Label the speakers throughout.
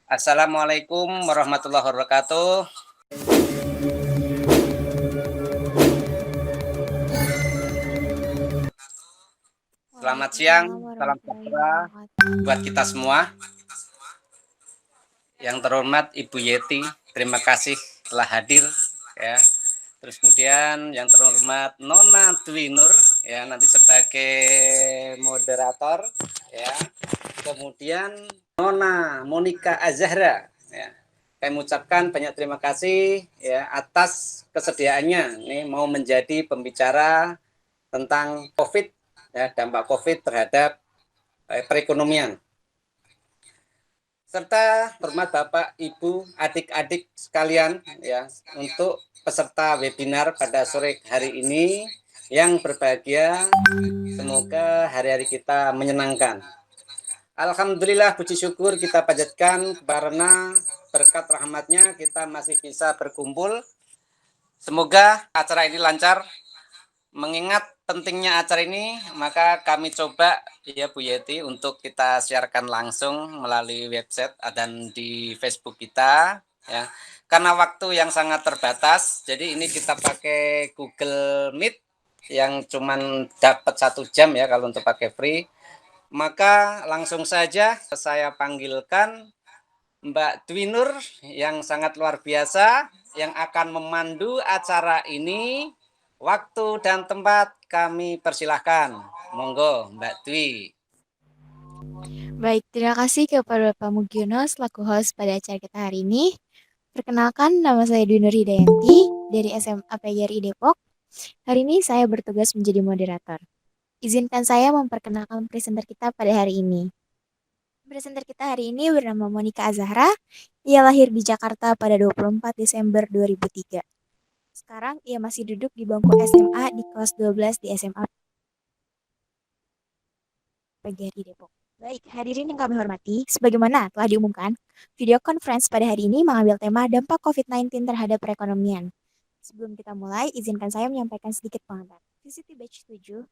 Speaker 1: Assalamualaikum warahmatullahi wabarakatuh. Selamat siang,
Speaker 2: Waalaikumsalam
Speaker 1: salam
Speaker 2: warahmatullahi
Speaker 1: sejahtera
Speaker 2: wabarakatuh.
Speaker 1: buat kita semua. Yang terhormat Ibu Yeti, terima kasih telah hadir ya. Terus kemudian yang terhormat Nona Dwi Nur ya nanti sebagai moderator ya. Kemudian Nona Monika Azahra ya. Kami ucapkan banyak terima kasih ya atas kesediaannya nih mau menjadi pembicara tentang COVID ya, dampak COVID terhadap perekonomian. Serta hormat Bapak, Ibu, adik-adik sekalian ya untuk peserta webinar pada sore hari ini yang berbahagia. Semoga hari-hari kita menyenangkan. Alhamdulillah puji syukur kita panjatkan karena berkat rahmatnya kita masih bisa berkumpul. Semoga acara ini lancar. Mengingat pentingnya acara ini, maka kami coba ya Bu Yeti untuk kita siarkan langsung melalui website dan di Facebook kita ya. Karena waktu yang sangat terbatas, jadi ini kita pakai Google Meet yang cuman dapat 1 jam ya kalau untuk pakai free. Maka langsung saja saya panggilkan Mbak Dwi Nur yang sangat luar biasa yang akan memandu acara ini. Waktu dan tempat kami persilahkan. Monggo Mbak Dwi.
Speaker 2: Baik, terima kasih kepada Pak Mugiono selaku host pada acara kita hari ini. Perkenalkan, nama saya Dwi Nur Hidayanti dari SMA PGRI Depok. Hari ini saya bertugas menjadi moderator. Izinkan saya memperkenalkan presenter kita pada hari ini. Presenter kita hari ini bernama Monika Azahra. Ia lahir di Jakarta pada 24 Desember 2003. Sekarang ia masih duduk di bangku SMA di kelas 12 di SMA PGRI Depok. Baik, hadirin yang kami hormati, sebagaimana telah diumumkan, video conference pada hari ini mengambil tema dampak COVID-19 terhadap perekonomian. Sebelum kita mulai, izinkan saya menyampaikan sedikit pengantar. VCT Batch 7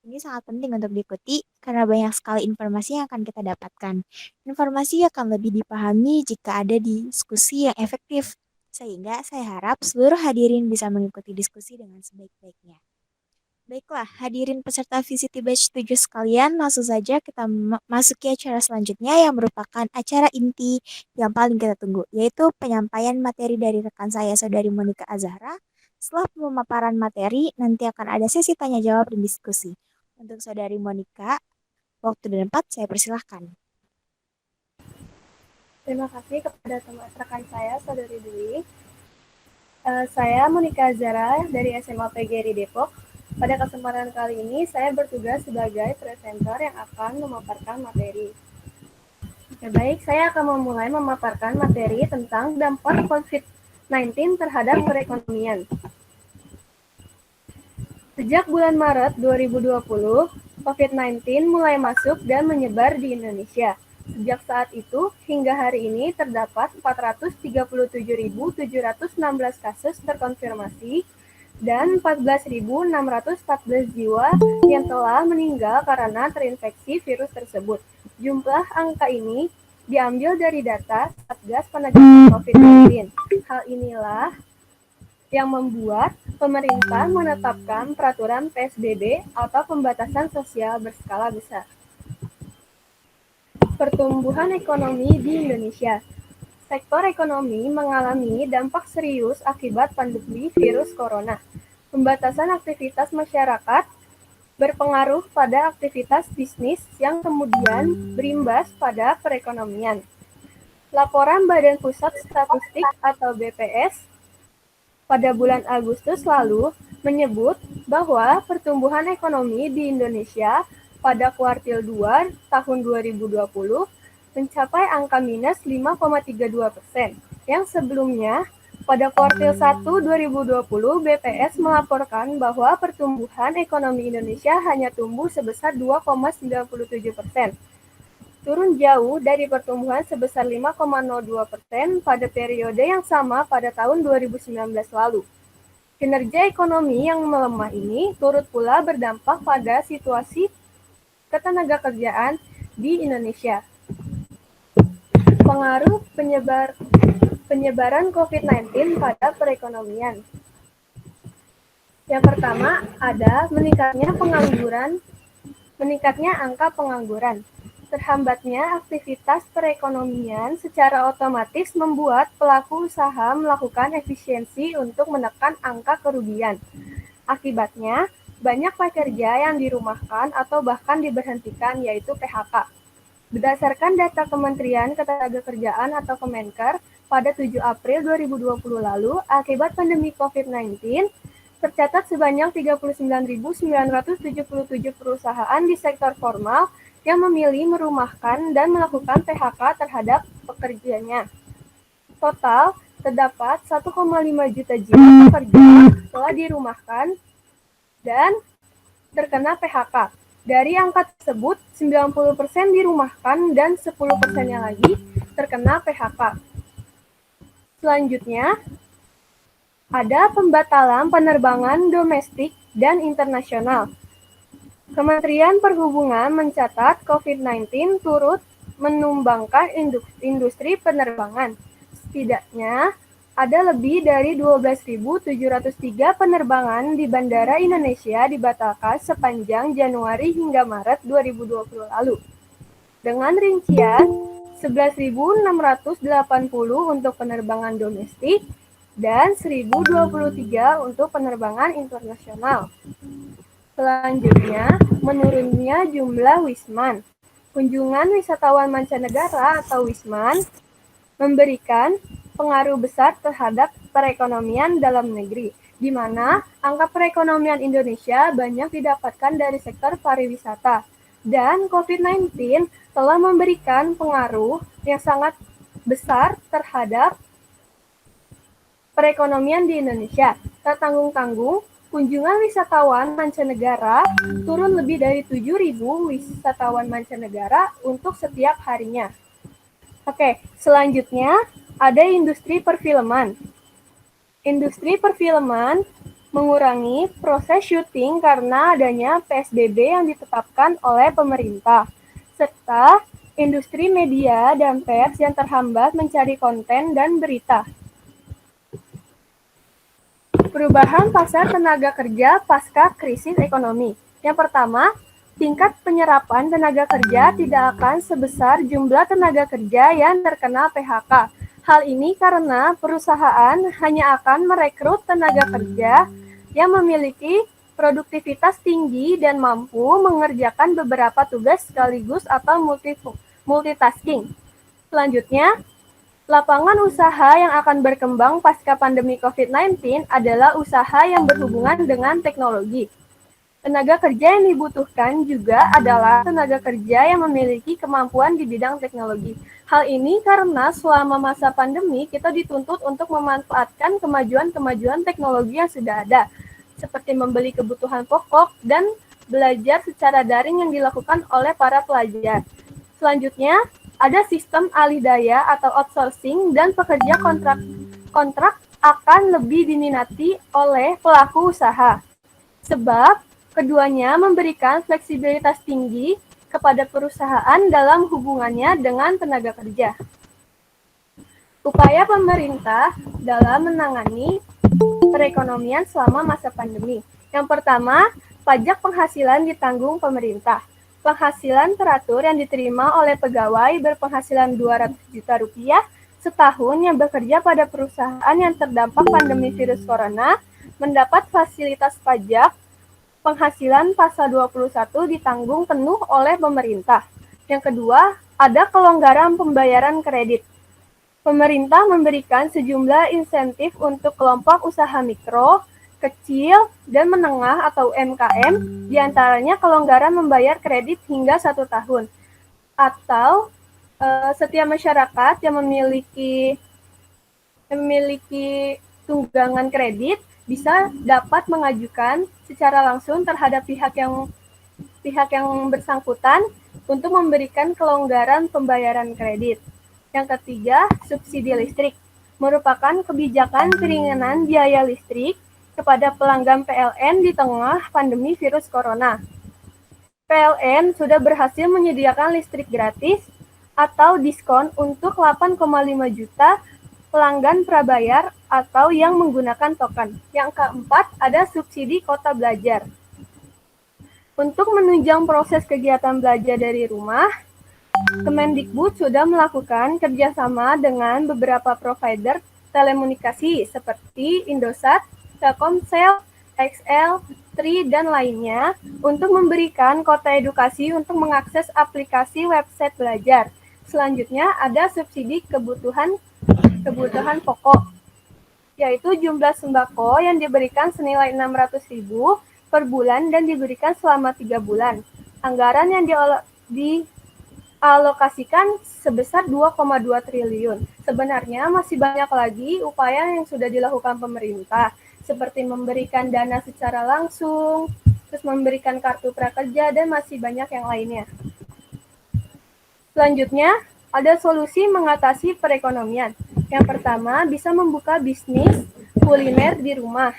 Speaker 2: ini sangat penting untuk diikuti karena banyak sekali informasi yang akan kita dapatkan. Informasi akan lebih dipahami jika ada diskusi yang efektif, sehingga saya harap seluruh hadirin bisa mengikuti diskusi dengan sebaik-baiknya. Baiklah, hadirin peserta VCT Batch 7 sekalian, langsung saja kita masuki acara selanjutnya yang merupakan acara inti yang paling kita tunggu, yaitu penyampaian materi dari rekan saya, Saudari Monika Azahra. Setelah pemaparan materi, nanti akan ada sesi tanya-jawab dan diskusi. Untuk Saudari Monika, waktu dan tempat saya persilahkan.
Speaker 3: Terima kasih kepada teman rekan saya, Saudari Dwi. Saya Monika Azahra dari SMA PGRI Depok. Pada kesempatan kali ini, saya bertugas sebagai presenter yang akan memaparkan materi. Baik, saya akan memulai memaparkan materi tentang dampak COVID-19 terhadap perekonomian. Sejak bulan Maret 2020, COVID-19 mulai masuk dan menyebar di Indonesia. Sejak saat itu, hingga hari ini terdapat 437.716 kasus terkonfirmasi dan 14.614 jiwa yang telah meninggal karena terinfeksi virus tersebut. Jumlah angka ini diambil dari data Satgas Penanganan COVID-19. Hal inilah yang membuat pemerintah menetapkan peraturan PSBB atau pembatasan sosial berskala besar. Pertumbuhan ekonomi di Indonesia. Sektor ekonomi mengalami dampak serius akibat pandemi virus corona. Pembatasan aktivitas masyarakat berpengaruh pada aktivitas bisnis yang kemudian berimbas pada perekonomian. Laporan Badan Pusat Statistik atau BPS pada bulan Agustus lalu menyebut bahwa pertumbuhan ekonomi di Indonesia pada kuartil 2 tahun 2020 mencapai angka minus 5,32%, yang sebelumnya pada kuartil 1 2020 BPS melaporkan bahwa pertumbuhan ekonomi Indonesia hanya tumbuh sebesar 2,97%. Turun jauh dari pertumbuhan sebesar 5,02% pada periode yang sama pada tahun 2019 lalu. Kinerja ekonomi yang melemah ini turut pula berdampak pada situasi ketenagakerjaan di Indonesia. Pengaruh penyebaran COVID-19 pada perekonomian. Yang pertama ada meningkatnya angka pengangguran. Terhambatnya aktivitas perekonomian secara otomatis membuat pelaku usaha melakukan efisiensi untuk menekan angka kerugian. Akibatnya, banyak pekerja yang dirumahkan atau bahkan diberhentikan, yaitu PHK. Berdasarkan data Kementerian Ketenagakerjaan atau Kemenker, pada 7 April 2020 lalu, akibat pandemi COVID-19, tercatat sebanyak 39.977 perusahaan di sektor formal yang memilih merumahkan dan melakukan PHK terhadap pekerjanya. Total, terdapat 1,5 juta jiwa pekerja telah dirumahkan dan terkena PHK. Dari angka tersebut, 90% dirumahkan dan 10%-nya lagi terkena PHK. Selanjutnya, ada pembatalan penerbangan domestik dan internasional. Kementerian Perhubungan mencatat COVID-19 turut menumbangkan industri penerbangan. Setidaknya, ada lebih dari 12.703 penerbangan di Bandara Indonesia dibatalkan sepanjang Januari hingga Maret 2020 lalu. Dengan rincian 11.680 untuk penerbangan domestik dan 1.023 untuk penerbangan internasional. Selanjutnya, menurunnya jumlah wisman. Kunjungan wisatawan mancanegara atau wisman memberikan pengaruh besar terhadap perekonomian dalam negeri, di mana angka perekonomian Indonesia banyak didapatkan dari sektor pariwisata. Dan COVID-19 telah memberikan pengaruh yang sangat besar terhadap perekonomian di Indonesia. Tak tanggung-tanggung, kunjungan wisatawan mancanegara turun lebih dari 7.000 wisatawan mancanegara untuk setiap harinya. Oke, selanjutnya ada industri perfilman. Industri perfilman mengurangi proses syuting karena adanya PSBB yang ditetapkan oleh pemerintah, serta industri media dan pers yang terhambat mencari konten dan berita. Perubahan pasar tenaga kerja pasca krisis ekonomi. Yang pertama, tingkat penyerapan tenaga kerja tidak akan sebesar jumlah tenaga kerja yang terkena PHK. Hal ini karena perusahaan hanya akan merekrut tenaga kerja yang memiliki produktivitas tinggi dan mampu mengerjakan beberapa tugas sekaligus atau multitasking. Selanjutnya, lapangan usaha yang akan berkembang pasca pandemi COVID-19 adalah usaha yang berhubungan dengan teknologi. Tenaga kerja yang dibutuhkan juga adalah tenaga kerja yang memiliki kemampuan di bidang teknologi. Hal ini karena selama masa pandemi kita dituntut untuk memanfaatkan kemajuan-kemajuan teknologi yang sudah ada, seperti membeli kebutuhan pokok dan belajar secara daring yang dilakukan oleh para pelajar. Selanjutnya, ada sistem alih daya atau outsourcing dan pekerja kontrak akan lebih diminati oleh pelaku usaha. Sebab keduanya memberikan fleksibilitas tinggi kepada perusahaan dalam hubungannya dengan tenaga kerja. Upaya pemerintah dalam menangani perekonomian selama masa pandemi. Yang pertama, pajak penghasilan ditanggung pemerintah. Penghasilan teratur yang diterima oleh pegawai berpenghasilan Rp200 juta setahun yang bekerja pada perusahaan yang terdampak pandemi virus corona mendapat fasilitas pajak penghasilan pasal 21 ditanggung penuh oleh pemerintah. Yang kedua, ada kelonggaran pembayaran kredit. Pemerintah memberikan sejumlah insentif untuk kelompok usaha mikro, kecil, dan menengah atau UMKM, diantaranya kelonggaran membayar kredit hingga 1 tahun. Atau setiap masyarakat yang memiliki tunggangan kredit bisa dapat mengajukan secara langsung terhadap pihak yang bersangkutan untuk memberikan kelonggaran pembayaran kredit. Yang ketiga, subsidi listrik merupakan kebijakan keringanan biaya listrik kepada pelanggan PLN di tengah pandemi virus corona. PLN sudah berhasil menyediakan listrik gratis atau diskon untuk 8,5 juta pelanggan prabayar atau yang menggunakan token. Yang keempat, ada subsidi kota belajar. Untuk menunjang proses kegiatan belajar dari rumah, Kemendikbud sudah melakukan kerjasama dengan beberapa provider telekomunikasi seperti Indosat, Telkomsel, XL, Tri, dan lainnya untuk memberikan kota edukasi untuk mengakses aplikasi website belajar. Selanjutnya ada subsidi kebutuhan pokok, yaitu jumlah sembako yang diberikan senilai 600.000 per bulan dan diberikan selama 3 bulan. Anggaran yang dialokasikan sebesar 2,2 triliun. Sebenarnya masih banyak lagi upaya yang sudah dilakukan pemerintah, seperti memberikan dana secara langsung, terus memberikan kartu prakerja, dan masih banyak yang lainnya. Selanjutnya, ada solusi mengatasi perekonomian. Yang pertama, bisa membuka bisnis kuliner di rumah.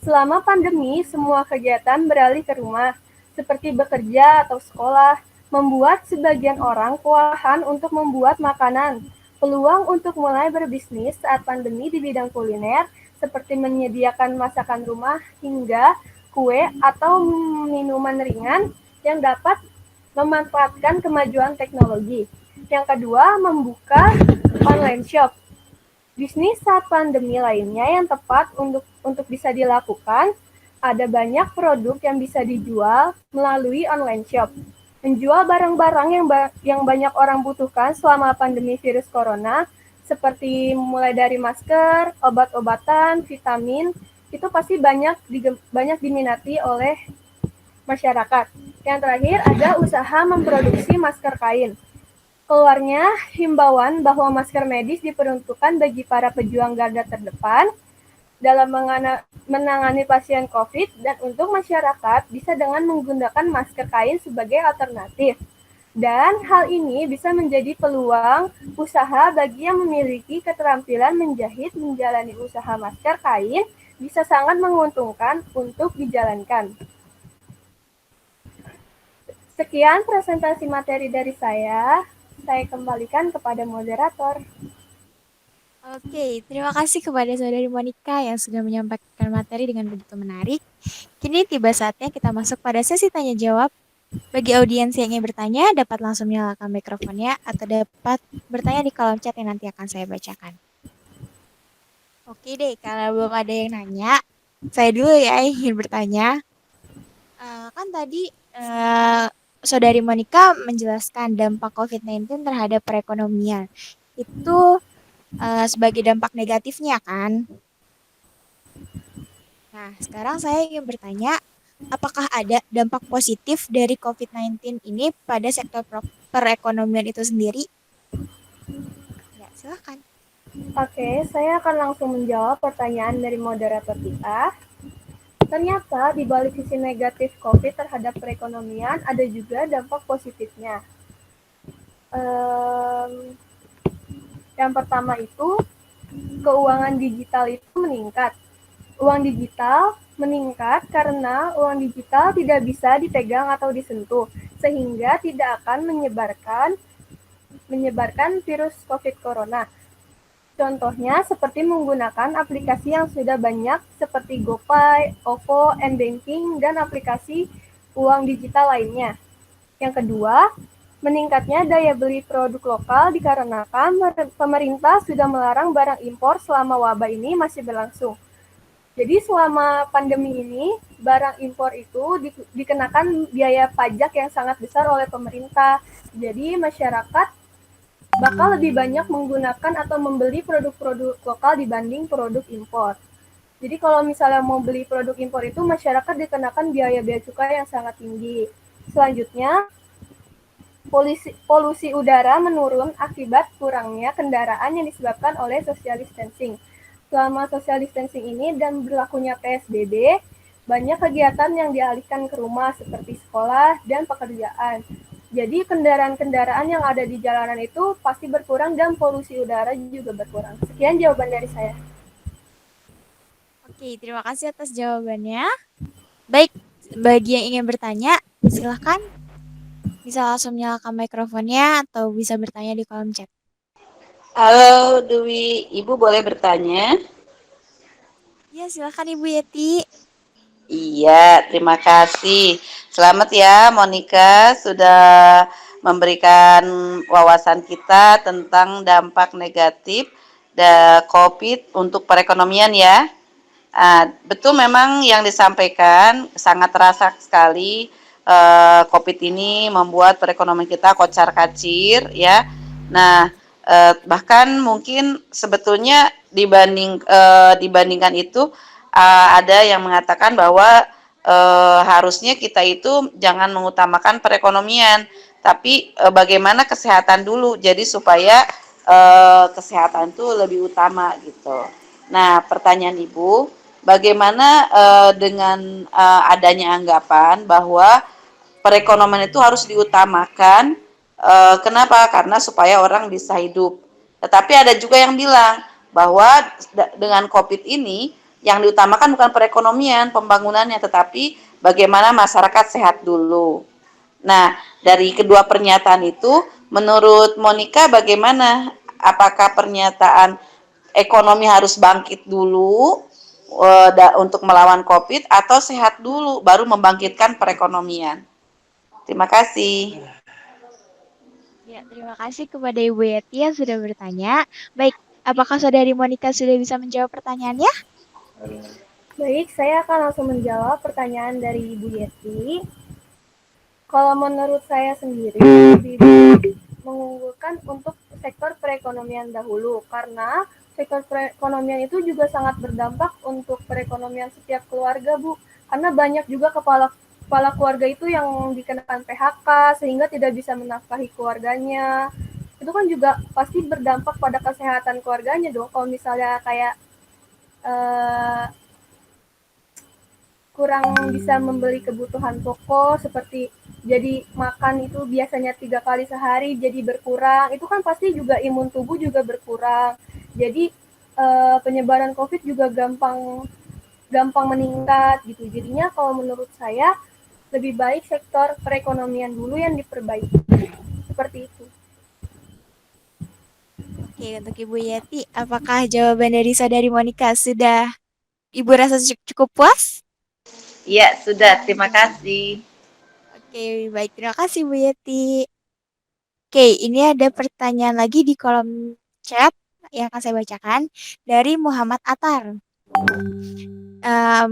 Speaker 3: Selama pandemi, semua kegiatan beralih ke rumah, seperti bekerja atau sekolah, membuat sebagian orang kewalahan untuk membuat makanan. Peluang untuk mulai berbisnis saat pandemi di bidang kuliner, seperti menyediakan masakan rumah hingga kue atau minuman ringan yang dapat memanfaatkan kemajuan teknologi. Yang kedua, membuka online shop. Bisnis saat pandemi lainnya yang tepat untuk bisa dilakukan, ada banyak produk yang bisa dijual melalui online shop. Menjual barang-barang yang banyak orang butuhkan selama pandemi virus corona, seperti mulai dari masker, obat-obatan, vitamin, itu pasti banyak diminati oleh masyarakat. Yang terakhir ada usaha memproduksi masker kain. Keluarnya himbauan bahwa masker medis diperuntukkan bagi para pejuang garda terdepan dalam menangani pasien COVID dan untuk masyarakat bisa dengan menggunakan masker kain sebagai alternatif. Dan hal ini bisa menjadi peluang usaha bagi yang memiliki keterampilan menjahit menjalani usaha masker kain bisa sangat menguntungkan untuk dijalankan. Sekian presentasi materi dari saya. Saya kembalikan kepada moderator.
Speaker 2: Oke, terima kasih kepada Saudari Monica yang sudah menyampaikan materi dengan begitu menarik. Kini tiba saatnya kita masuk pada sesi tanya jawab. Bagi audiens yang ingin bertanya, dapat langsung menyalakan mikrofonnya atau dapat bertanya di kolom chat yang nanti akan saya bacakan. Oke deh, karena belum ada yang nanya, saya dulu ya yang ingin bertanya. Kan tadi Saudari Monica menjelaskan dampak COVID-19 terhadap perekonomian. Itu sebagai dampak negatifnya kan. Nah, sekarang saya ingin bertanya, apakah ada dampak positif dari COVID-19 ini pada sektor perekonomian itu sendiri? Ya, silakan.
Speaker 3: Oke, saya akan langsung menjawab pertanyaan dari moderator kita. Ternyata di balik sisi negatif COVID terhadap perekonomian ada juga dampak positifnya. Yang pertama itu keuangan digital itu meningkat. Uang digital meningkat karena uang digital tidak bisa dipegang atau disentuh, sehingga tidak akan menyebarkan virus COVID corona. Contohnya seperti menggunakan aplikasi yang sudah banyak seperti GoPay, OVO, M-Banking, dan aplikasi uang digital lainnya. Yang kedua, meningkatnya daya beli produk lokal dikarenakan pemerintah sudah melarang barang impor selama wabah ini masih berlangsung. Jadi selama pandemi ini, barang impor itu dikenakan biaya pajak yang sangat besar oleh pemerintah. Jadi masyarakat bakal lebih banyak menggunakan atau membeli produk-produk lokal dibanding produk impor. Jadi kalau misalnya mau beli produk impor itu, masyarakat dikenakan biaya bea cukai yang sangat tinggi. Selanjutnya, polusi udara menurun akibat kurangnya kendaraan yang disebabkan oleh social distancing. Selama social distancing ini dan berlakunya PSBB, banyak kegiatan yang dialihkan ke rumah seperti sekolah dan pekerjaan. Jadi kendaraan-kendaraan yang ada di jalanan itu pasti berkurang dan polusi udara juga berkurang. Sekian jawaban dari saya.
Speaker 2: Oke, terima kasih atas jawabannya. Baik, bagi yang ingin bertanya, silahkan Bisa langsung nyalakan mikrofonnya atau bisa bertanya di kolom chat.
Speaker 4: Halo Dwi, Ibu boleh bertanya?
Speaker 2: Ya, silakan Ibu Yeti.
Speaker 4: Iya, terima kasih. Selamat ya Monica sudah memberikan wawasan kita tentang dampak negatif COVID untuk perekonomian ya. Betul memang yang disampaikan sangat terasa sekali COVID ini membuat perekonomian kita kocar-kacir ya. Nah, bahkan mungkin sebetulnya dibandingkan itu ada yang mengatakan bahwa harusnya kita itu jangan mengutamakan perekonomian, tapi bagaimana kesehatan dulu. Jadi supaya kesehatan itu lebih utama gitu. Nah, pertanyaan Ibu, bagaimana dengan adanya anggapan bahwa perekonomian itu harus diutamakan? Kenapa? Karena supaya orang bisa hidup. Tetapi ada juga yang bilang bahwa dengan COVID ini yang diutamakan bukan perekonomian, pembangunannya, tetapi bagaimana masyarakat sehat dulu. Nah, dari kedua pernyataan itu, menurut Monica bagaimana? Apakah pernyataan ekonomi harus bangkit dulu untuk melawan COVID atau sehat dulu baru membangkitkan perekonomian? Terima kasih.
Speaker 2: Ya, terima kasih kepada Ibu Yeti yang sudah bertanya. Baik, apakah Saudari Monica sudah bisa menjawab pertanyaannya?
Speaker 3: Baik, saya akan langsung menjawab pertanyaan dari Ibu Yeti. Kalau menurut saya sendiri, lebih mengunggulkan untuk sektor perekonomian dahulu, karena sektor perekonomian itu juga sangat berdampak untuk perekonomian setiap keluarga, Bu. Karena banyak juga kepala keluarga itu yang dikenakan PHK, sehingga tidak bisa menafkahi keluarganya. Itu kan juga pasti berdampak pada kesehatan keluarganya dong, kalau misalnya kayak kurang bisa membeli kebutuhan pokok seperti jadi makan itu biasanya 3 kali sehari jadi berkurang, itu kan pasti juga imun tubuh juga berkurang. Jadi penyebaran COVID juga gampang meningkat gitu. Jadinya kalau menurut saya lebih baik sektor perekonomian dulu yang diperbaiki. Seperti itu.
Speaker 2: Oke, untuk Ibu Yeti, apakah jawaban dari Saudari Monica sudah Ibu rasa cukup puas?
Speaker 4: Iya, sudah. Terima kasih.
Speaker 2: Oke, baik. Terima kasih Bu Yeti. Oke, ini ada pertanyaan lagi di kolom chat yang akan saya bacakan dari Muhammad Atar.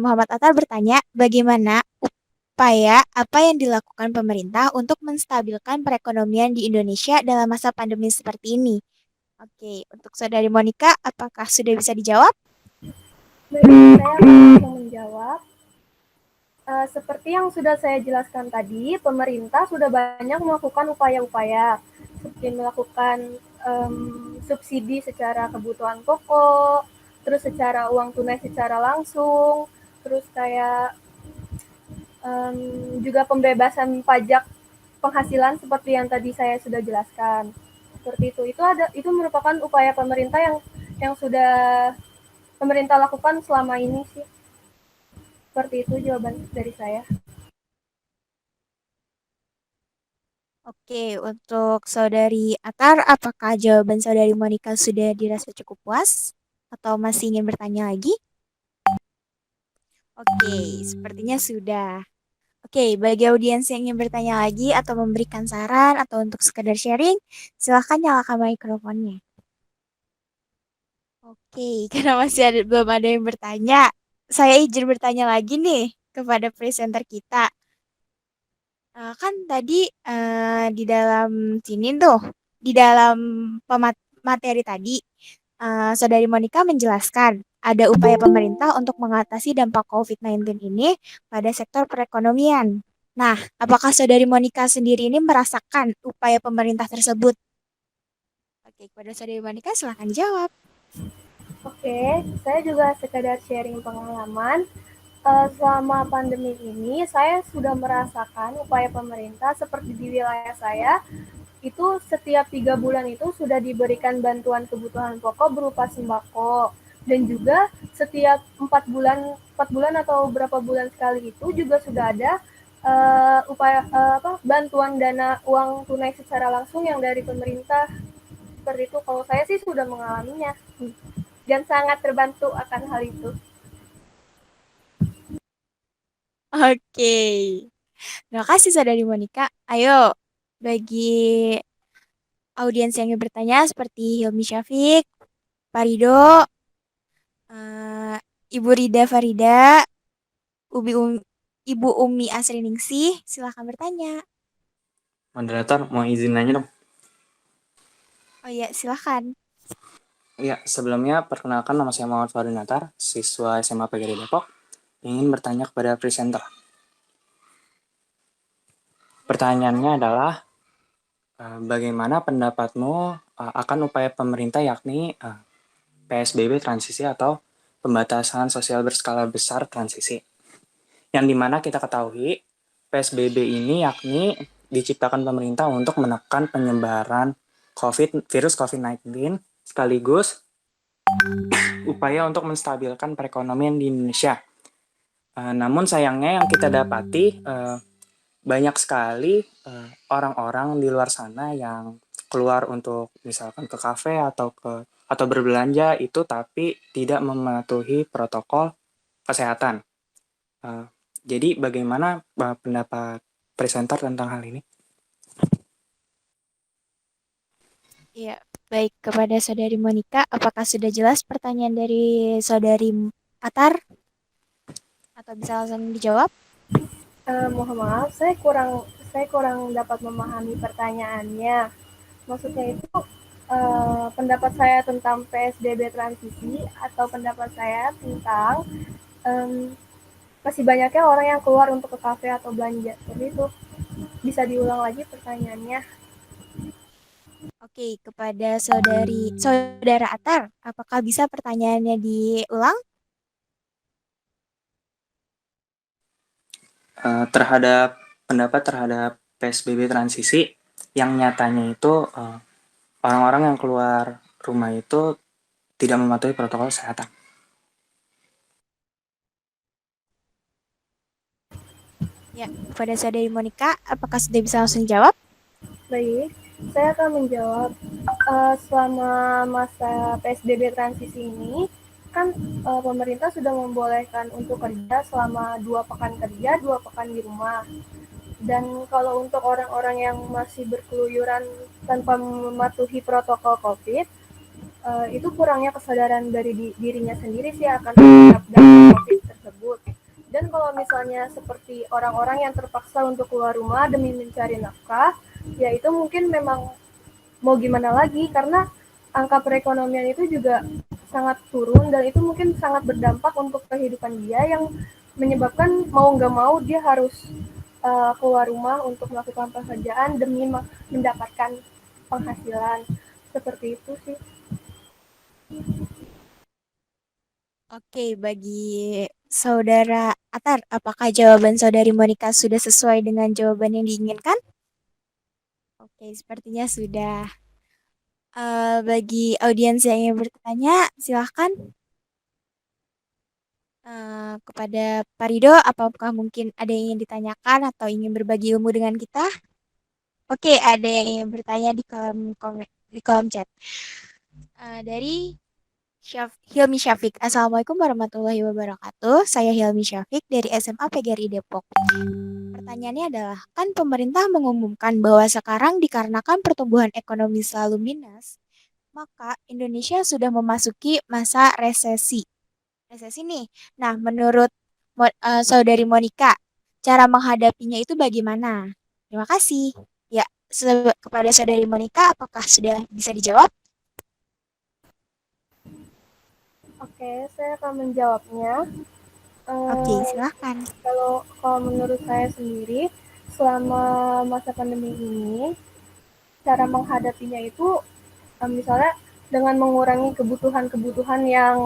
Speaker 2: Muhammad Atar bertanya, bagaimana upaya apa yang dilakukan pemerintah untuk menstabilkan perekonomian di Indonesia dalam masa pandemi seperti ini? Oke, untuk Saudari Monica, apakah sudah bisa dijawab?
Speaker 3: Baik, saya akan langsung menjawab. Seperti yang sudah saya jelaskan tadi, pemerintah sudah banyak melakukan upaya-upaya seperti melakukan subsidi secara kebutuhan pokok, terus secara uang tunai secara langsung, terus kayak juga pembebasan pajak penghasilan seperti yang tadi saya sudah jelaskan. Seperti itu. Itu merupakan upaya pemerintah yang sudah pemerintah lakukan selama ini sih. Seperti itu jawaban dari saya.
Speaker 2: Oke, untuk Saudari Atar, apakah jawaban Saudari Monica sudah dirasa cukup puas? Atau masih ingin bertanya lagi? Oke, sepertinya sudah. Oke, bagi audiens yang ingin bertanya lagi atau memberikan saran atau untuk sekedar sharing, silahkan nyalakan mikrofonnya. Oke, karena belum ada yang bertanya, saya izin bertanya lagi nih kepada presenter kita. Kan tadi di dalam sini tuh, di dalam materi tadi, Saudari Monica menjelaskan ada upaya pemerintah untuk mengatasi dampak COVID-19 ini pada sektor perekonomian. Nah, apakah Saudari Monica sendiri ini merasakan upaya pemerintah tersebut? Oke, kepada Saudari Monica silahkan jawab.
Speaker 3: Oke, saya juga sekadar sharing pengalaman. Selama pandemi ini, saya sudah merasakan upaya pemerintah seperti di wilayah saya, itu setiap 3 bulan itu sudah diberikan bantuan kebutuhan pokok berupa sembako. Dan juga setiap 4 bulan atau berapa bulan sekali itu juga sudah ada upaya bantuan dana uang tunai secara langsung yang dari pemerintah seperti itu. Kalau saya sih sudah mengalaminya dan sangat terbantu akan hal itu.
Speaker 2: Oke. Terima kasih Saudari Monica. Ayo, bagi audiens yang ingin bertanya seperti Hilmi Syafiq, Parido, eh, Ibu Rida Farida, Ibu Umi Asriningsih, silahkan bertanya.
Speaker 5: Moderator, mau izin nanya dong?
Speaker 2: Oh iya, silahkan.
Speaker 5: Ya, sebelumnya perkenalkan nama saya Muhammad Fahrunatar, siswa SMA PGRI Depok, ingin bertanya kepada presenter. Pertanyaannya adalah, bagaimana pendapatmu akan upaya pemerintah yakni PSBB transisi atau pembatasan sosial berskala besar transisi? Yang dimana kita ketahui PSBB ini yakni diciptakan pemerintah untuk menekan penyebaran virus COVID-19 sekaligus upaya untuk menstabilkan perekonomian di Indonesia. Namun sayangnya yang kita dapati banyak sekali orang-orang di luar sana yang keluar untuk misalkan ke kafe atau berbelanja itu tapi tidak mematuhi protokol kesehatan. Jadi bagaimana pendapat presenter tentang hal ini?
Speaker 2: Iya, baik kepada Saudari Monica, apakah sudah jelas pertanyaan dari Saudari Atar? Atau bisa langsung dijawab?
Speaker 3: Mohon maaf, saya kurang dapat memahami pertanyaannya. Maksudnya itu pendapat saya tentang PSBB transisi atau pendapat saya tentang um, masih banyaknya orang yang keluar untuk ke kafe atau belanja. Jadi itu bisa diulang lagi pertanyaannya.
Speaker 2: Oke, kepada Saudara Atar, apakah bisa pertanyaannya diulang?
Speaker 5: Terhadap pendapat terhadap PSBB transisi yang nyatanya itu orang-orang yang keluar rumah itu tidak mematuhi protokol kesehatan.
Speaker 2: Ya, kepada Saudari Monica, apakah sudah bisa langsung jawab?
Speaker 3: Baik, saya akan menjawab. Selama masa PSBB transisi ini, kan pemerintah sudah membolehkan untuk kerja selama 2 pekan kerja, 2 pekan di rumah. Dan kalau untuk orang-orang yang masih berkeluyuran tanpa mematuhi protokol COVID, itu kurangnya kesadaran dari dirinya sendiri sih akan terhadap dampak COVID tersebut. Dan kalau misalnya seperti orang-orang yang terpaksa untuk keluar rumah demi mencari nafkah, ya itu mungkin memang mau gimana lagi karena angka perekonomian itu juga sangat turun dan itu mungkin sangat berdampak untuk kehidupan dia yang menyebabkan mau nggak mau dia harus keluar rumah untuk melakukan pekerjaan demi mendapatkan penghasilan seperti itu sih.
Speaker 2: Oke, bagi Saudara Atar, apakah jawaban Saudari Monica sudah sesuai dengan jawaban yang diinginkan? Oke, sepertinya sudah. Bagi audiens yang ingin bertanya, silahkan. Kepada Parido, apakah mungkin ada yang ingin ditanyakan atau ingin berbagi ilmu dengan kita? Oke, ada yang ingin bertanya di kolom chat. Dari Hilmi Syafiq. Assalamualaikum warahmatullahi wabarakatuh. Saya Hilmi Syafiq dari SMA PGRI Depok. Pertanyaannya adalah, kan pemerintah mengumumkan bahwa sekarang dikarenakan pertumbuhan ekonomi selalu minus, maka Indonesia sudah memasuki masa resesi. Resesi nih. Nah, menurut Saudari Monica, cara menghadapinya itu bagaimana? Terima kasih. Ya, kepada Saudari Monica, apakah sudah bisa dijawab?
Speaker 3: Oke, saya akan menjawabnya.
Speaker 2: Oke, silahkan.
Speaker 3: Kalau menurut saya sendiri, selama masa pandemi ini, cara menghadapinya itu misalnya dengan mengurangi kebutuhan-kebutuhan yang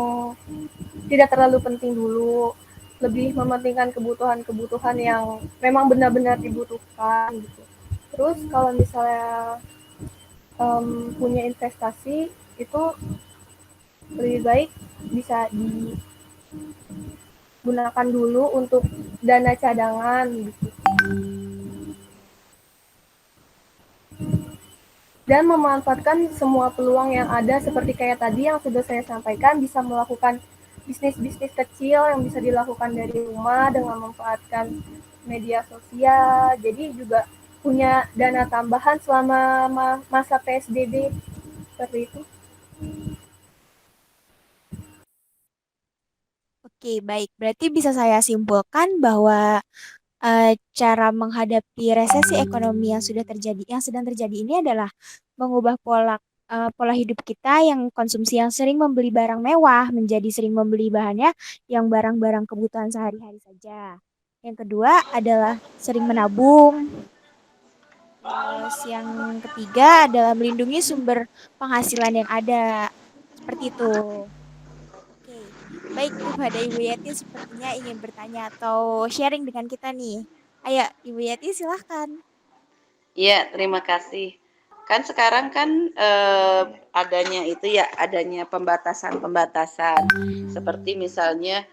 Speaker 3: tidak terlalu penting dulu, lebih mementingkan kebutuhan-kebutuhan yang memang benar-benar dibutuhkan gitu. Terus kalau misalnya punya investasi itu lebih baik bisa digunakan dulu untuk dana cadangan gitu. dan memanfaatkan semua peluang yang ada seperti kayak tadi yang sudah saya sampaikan, bisa melakukan bisnis-bisnis kecil yang bisa dilakukan dari rumah dengan memanfaatkan media sosial. Jadi juga punya dana tambahan selama masa PSBB seperti itu.
Speaker 2: Oke, baik. Berarti bisa saya simpulkan bahwa cara menghadapi resesi ekonomi yang sudah terjadi, yang sedang terjadi ini adalah mengubah pola hidup kita yang konsumsi yang sering membeli barang mewah menjadi sering membeli bahannya yang barang-barang kebutuhan sehari-hari saja. Yang kedua adalah sering menabung. Terus yang ketiga adalah melindungi sumber penghasilan yang ada. Seperti itu. Oke, baik kepada Ibu Yeti sepertinya ingin bertanya atau sharing dengan kita nih. Ayo, Ibu Yeti silahkan.
Speaker 4: Iya, terima kasih. Kan sekarang kan adanya itu ya, adanya pembatasan-pembatasan. Seperti misalnya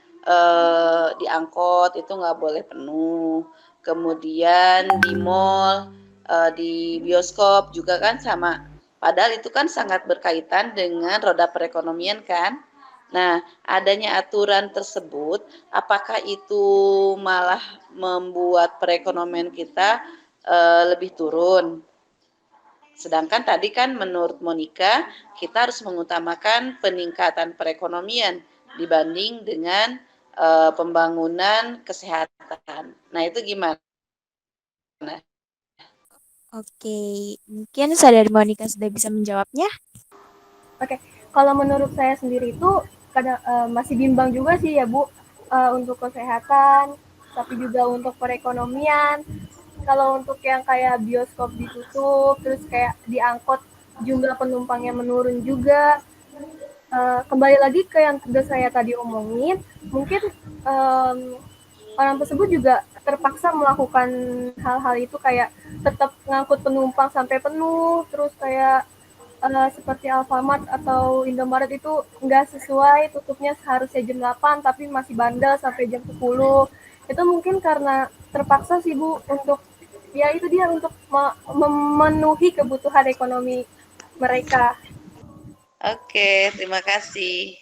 Speaker 4: di angkot itu nggak boleh penuh. Kemudian di mall, di bioskop juga kan sama. Padahal itu kan sangat berkaitan dengan roda perekonomian kan. Nah, adanya aturan tersebut, apakah itu malah membuat perekonomian kita lebih turun? Sedangkan tadi kan menurut Monica, kita harus mengutamakan peningkatan perekonomian dibanding dengan pembangunan kesehatan. Nah, itu gimana?
Speaker 2: Oke, mungkin Saudari Monica sudah bisa menjawabnya.
Speaker 3: Oke, kalau menurut saya sendiri itu kadang masih bimbang juga sih ya Bu, untuk kesehatan, tapi juga untuk perekonomian. Kalau untuk yang kayak bioskop ditutup, terus kayak diangkut jumlah penumpangnya menurun juga. Kembali lagi ke yang sudah saya tadi omongin, mungkin orang tersebut juga terpaksa melakukan hal-hal itu kayak tetap ngangkut penumpang sampai penuh, terus kayak seperti Alfamart atau Indomaret itu nggak sesuai tutupnya seharusnya jam 8 tapi masih bandel sampai jam 10. Itu mungkin karena terpaksa sih Bu untuk ya itu dia untuk memenuhi kebutuhan ekonomi mereka.
Speaker 4: Oke, terima kasih.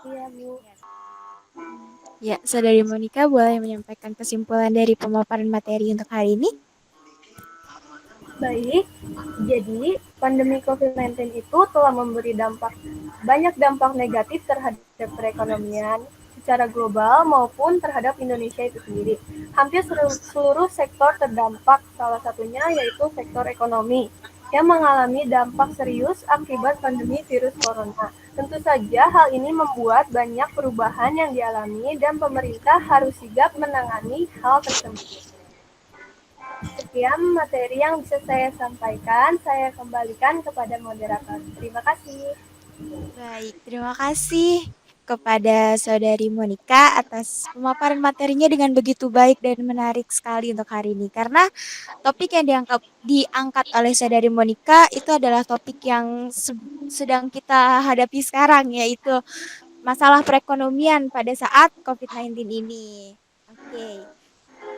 Speaker 3: Iya Bu.
Speaker 2: Ya, Saudari Monica boleh menyampaikan kesimpulan dari pemaparan materi untuk hari ini?
Speaker 3: Baik, jadi pandemi COVID-19 itu telah memberi banyak dampak negatif terhadap perekonomian secara global maupun terhadap Indonesia itu sendiri. Hampir seluruh sektor terdampak, salah satunya yaitu sektor ekonomi yang mengalami dampak serius akibat pandemi virus corona. Tentu saja hal ini membuat banyak perubahan yang dialami dan pemerintah harus sigap menangani hal tersebut. Sekian materi yang bisa saya sampaikan. Saya kembalikan kepada moderator. Terima kasih.
Speaker 2: Baik, terima kasih kepada Saudari Monica atas pemaparan materinya dengan begitu baik dan menarik sekali untuk hari ini. Karena topik yang diangkat oleh Saudari Monica itu adalah topik yang sedang kita hadapi sekarang, yaitu masalah perekonomian pada saat COVID-19 ini. Oke.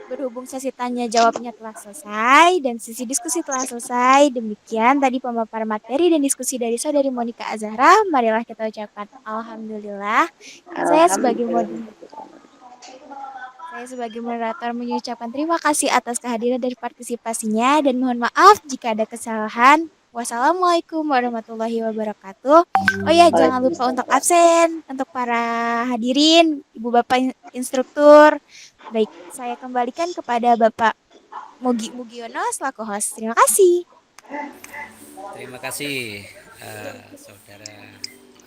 Speaker 2: Berhubung sesi tanya jawabnya telah selesai dan sesi diskusi telah selesai, demikian tadi pemaparan materi dan diskusi dari Saudari Monica Azahra. Marilah kita ucapkan Alhamdulillah. Saya sebagai mod
Speaker 4: Alhamdulillah.
Speaker 2: saya sebagai moderator mengucapkan terima kasih atas kehadiran dari partisipasinya dan mohon maaf jika ada kesalahan. Wassalamualaikum warahmatullahi wabarakatuh. Oh ya, jangan lupa untuk
Speaker 4: Waalaikumsalam.
Speaker 2: absen untuk para hadirin, Ibu Bapak instruktur. Baik, saya kembalikan kepada Bapak Mugiono selaku host. Terima kasih.
Speaker 1: Terima kasih saudara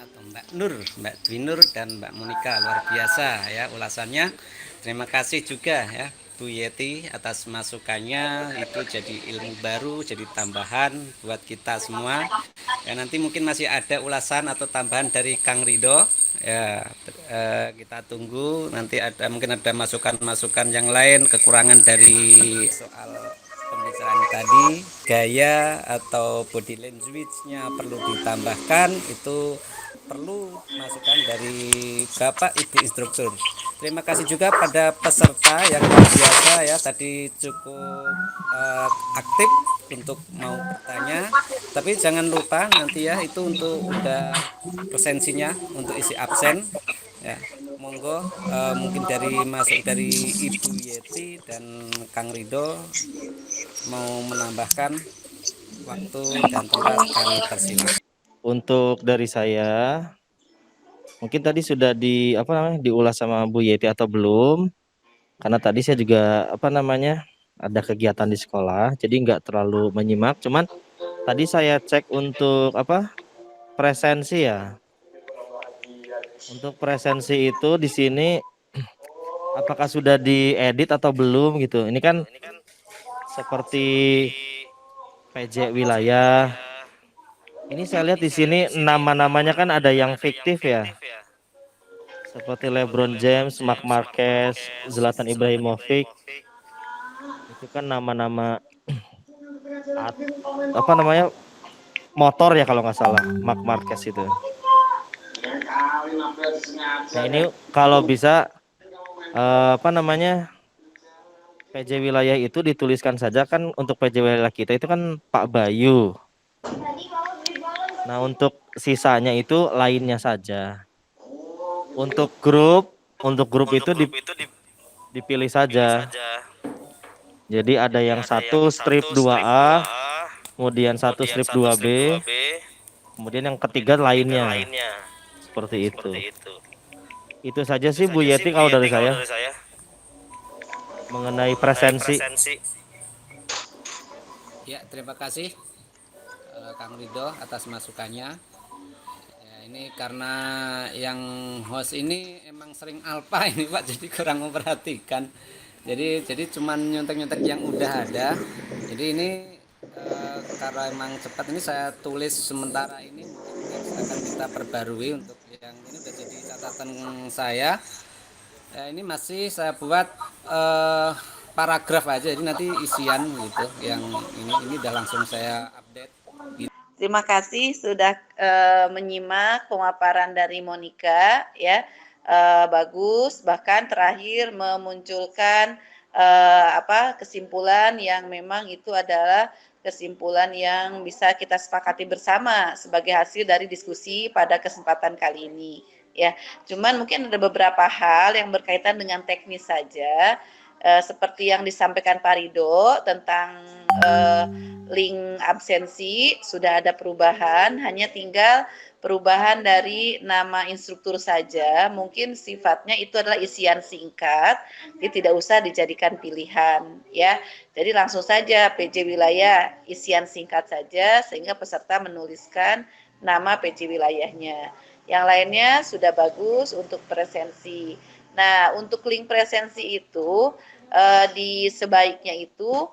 Speaker 1: atau Mbak Nur, Mbak Dwi Nur dan Mbak Monica, luar biasa ya ulasannya. Terima kasih juga ya Bu Yeti atas masukannya, itu jadi ilmu baru, jadi tambahan buat kita semua. Ya nanti mungkin masih ada ulasan atau tambahan dari Kang Rido. Ya kita tunggu nanti mungkin ada masukan-masukan yang lain, kekurangan dari soal pembicaraan tadi, gaya atau body language-nya perlu ditambahkan, itu perlu masukan dari Bapak Ibu instruktur. Terima kasih juga pada peserta yang luar biasa ya, tadi cukup aktif untuk mau bertanya. Tapi jangan lupa nanti ya, itu untuk udah presensinya untuk isi absen ya. Monggo mungkin masuk dari Ibu Yeti dan Kang Rido mau menambahkan, waktu dan tempat kami persilahkan.
Speaker 6: Untuk dari saya, mungkin tadi sudah diulas sama Bu Yeti atau belum? Karena tadi saya juga ada kegiatan di sekolah, jadi nggak terlalu menyimak. Cuman tadi saya cek untuk presensi ya. Untuk presensi itu di sini apakah sudah diedit atau belum gitu? Ini kan seperti PJ wilayah. Ini saya lihat di sini nama-namanya kan ada yang fiktif ya. Seperti LeBron James, Marc Marquez, Zlatan Ibrahimovic. Itu kan nama-nama motor ya kalau nggak salah, Marc Marquez itu. Nah ini kalau bisa PJ wilayah itu dituliskan saja kan, untuk PJ wilayah kita itu kan Pak Bayu. Nah untuk sisanya itu lainnya saja. Untuk grup itu dipilih saja. Jadi ada yang satu strip 2A, kemudian satu strip 2B, kemudian yang ketiga lainnya. Seperti itu. Itu saja sih Bu Yeti kalau dari saya mengenai presensi.
Speaker 1: Ya, terima kasih Kang Rido atas masukannya. Ya, ini karena yang host ini emang sering alpa ini Pak, jadi kurang memperhatikan. Jadi cuman nyontek-nyontek yang udah ada. Jadi ini karena emang cepat, ini saya tulis sementara ini, mungkin next akan kita perbarui. Untuk yang ini udah jadi catatan saya. Ya, ini masih saya buat paragraf aja, jadi nanti isian gitu. Yang ini udah langsung saya update.
Speaker 4: Terima kasih sudah menyimak pemaparan dari Monica ya. Bagus, bahkan terakhir memunculkan kesimpulan yang memang itu adalah kesimpulan yang bisa kita sepakati bersama sebagai hasil dari diskusi pada kesempatan kali ini ya. Cuman mungkin ada beberapa hal yang berkaitan dengan teknis saja, seperti yang disampaikan Pak Rido tentang link absensi sudah ada perubahan, hanya tinggal perubahan dari nama instruktur saja. Mungkin sifatnya itu adalah isian singkat, jadi tidak usah dijadikan pilihan ya. Jadi langsung saja PJ wilayah isian singkat saja, sehingga peserta menuliskan nama PJ wilayahnya. Yang lainnya sudah bagus untuk presensi. Nah, untuk link presensi itu sebaiknya itu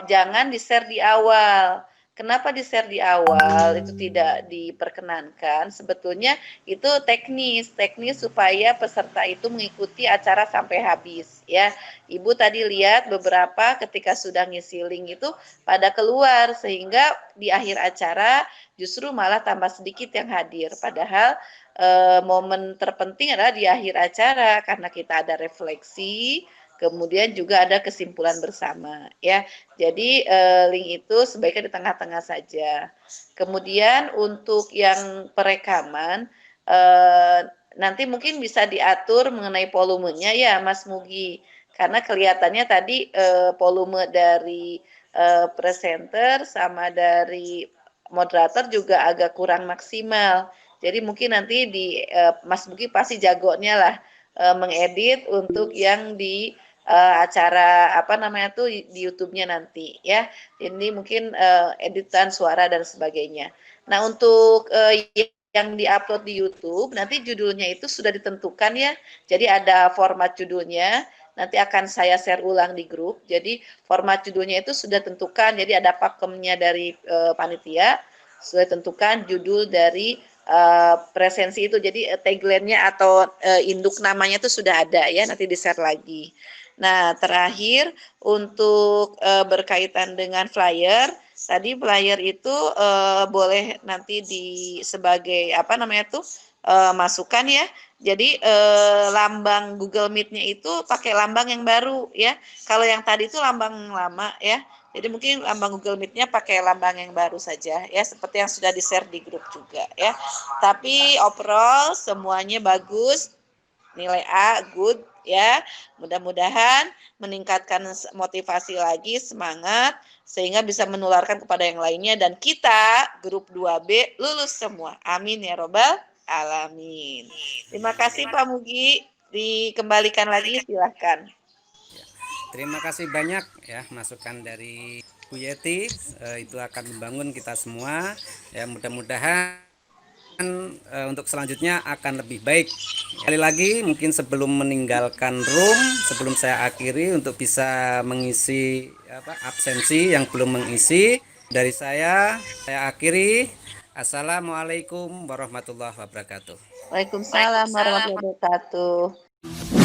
Speaker 4: jangan di-share di awal. Kenapa di-share di awal? Itu tidak diperkenankan. Sebetulnya itu teknis supaya peserta itu mengikuti acara sampai habis ya. Ibu tadi lihat beberapa ketika sudah ngisi link itu pada keluar, sehingga di akhir acara justru malah tambah sedikit yang hadir. Padahal momen terpenting adalah di akhir acara, karena kita ada refleksi, kemudian juga ada kesimpulan bersama ya. Jadi link itu sebaiknya di tengah-tengah saja. Kemudian untuk yang perekaman nanti mungkin bisa diatur mengenai volumenya ya Mas Mugi. Karena kelihatannya tadi volume dari presenter sama dari moderator juga agak kurang maksimal. Jadi mungkin nanti Mas Mugi pasti jagonya lah mengedit untuk yang di acara di YouTube-nya nanti ya. Ini mungkin editan suara dan sebagainya. Nah, untuk yang diupload di YouTube nanti judulnya itu sudah ditentukan ya. Jadi ada format judulnya. Nanti akan saya share ulang di grup. Jadi format judulnya itu sudah tentukan. Jadi ada pakemnya dari panitia. Sudah tentukan judul dari presensi itu. Jadi tagline-nya atau induk namanya itu sudah ada ya. Nanti di-share lagi. Nah, terakhir untuk berkaitan dengan flyer, Tadi player itu boleh nanti sebagai apa namanya tuh masukan ya. Jadi lambang Google Meet-nya itu pakai lambang yang baru ya. Kalau yang tadi itu lambang lama ya. Jadi mungkin lambang Google Meet-nya pakai lambang yang baru saja ya, seperti yang sudah di-share di grup juga ya. Tapi overall semuanya bagus, nilai A, good ya. Mudah-mudahan meningkatkan motivasi lagi, semangat, sehingga bisa menularkan kepada yang lainnya dan kita grup 2B lulus semua. Amin ya robbal alamin. Terima kasih Pak Mugi. Dikembalikan lagi silahkan.
Speaker 1: Terima kasih banyak ya masukan dari Bu Yeti, itu akan membangun kita semua ya, mudah-mudahan untuk selanjutnya akan lebih baik. Sekali lagi mungkin sebelum meninggalkan room, sebelum saya akhiri untuk bisa mengisi absensi yang belum mengisi, dari saya akhiri. Assalamualaikum warahmatullahi wabarakatuh.
Speaker 4: Waalaikumsalam warahmatullahi wabarakatuh.